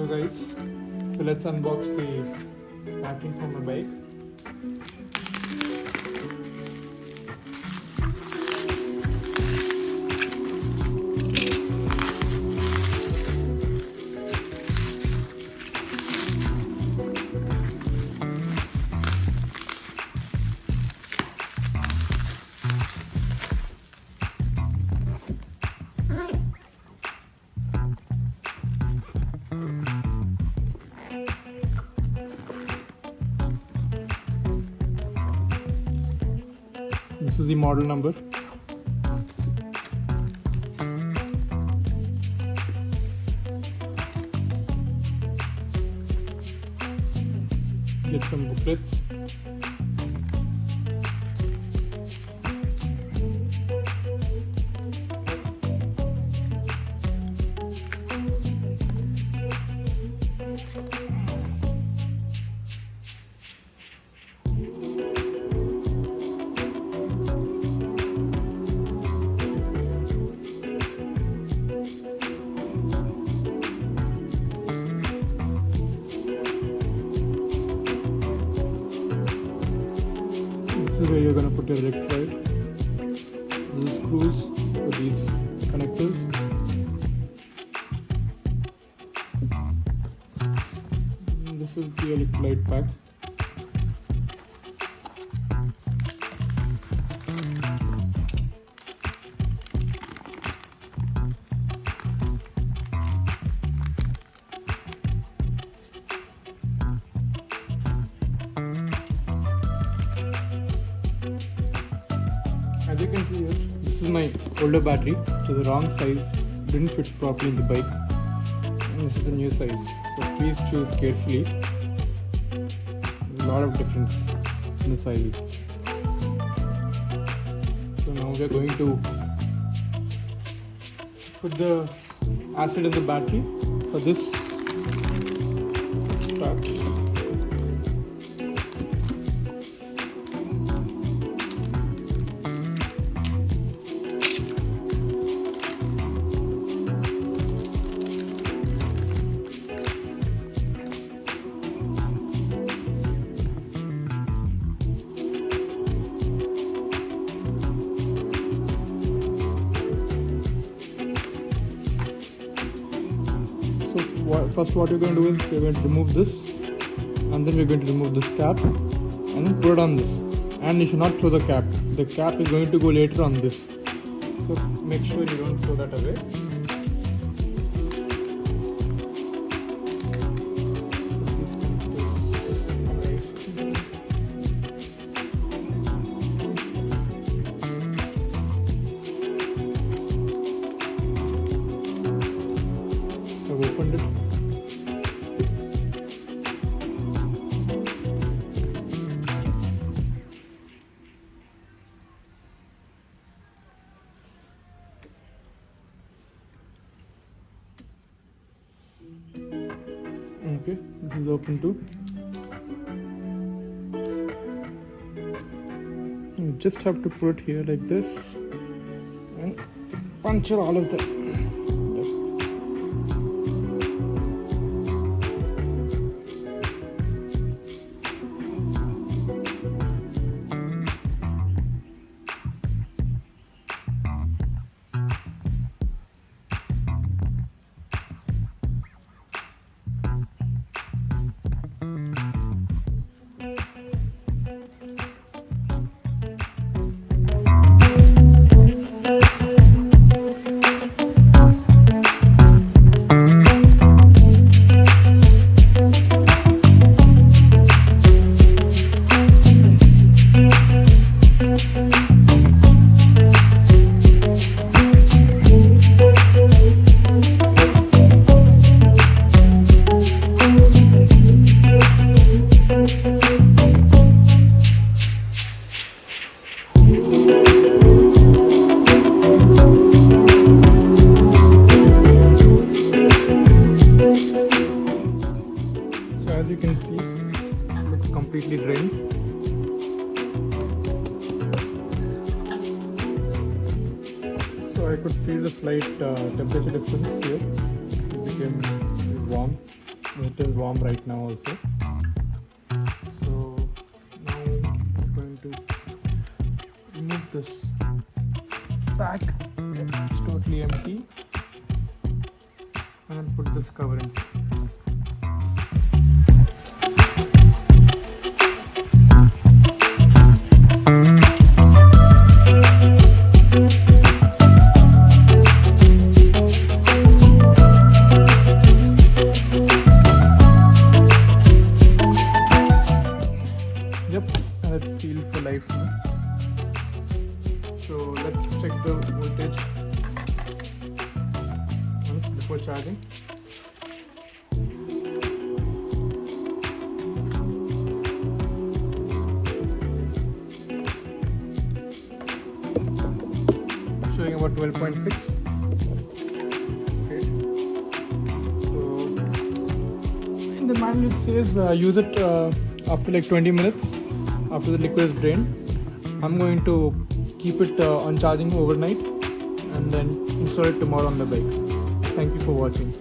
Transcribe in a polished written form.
Hello guys, so let's unbox the packing for my bike. This is the model number. Get some booklets. This is where you're going to put your electrolyte. These screws for these connectors. And this is the electrolyte pack. As you can see here, this is my older battery, so the wrong size didn't fit properly in the bike, and this is the new size, so please choose carefully. There's a lot of difference in the sizes. So now we are going to put the acid in the battery. For this, start. First what you're going to do is you're going to remove this, and then we're going to remove this cap and then put it on this, and you should not throw the cap. The cap is going to go later on this, so make sure you don't throw that away. I've opened it. Okay, this is open too. You just have to put it here like this and puncture all of them. completely drained. So I could feel the slight temperature difference here. It became warm. It is warm right now also. So now I'm going to remove this pack. It's totally empty, and then put this cover inside. Yep, and it's sealed for life now. So let's check the voltage once before charging. Showing about 12.6. Great. So in the manual it says use it after like 20 minutes after the liquid is drained. I'm going to keep it on charging overnight and then install it tomorrow on the bike. Thank you for watching.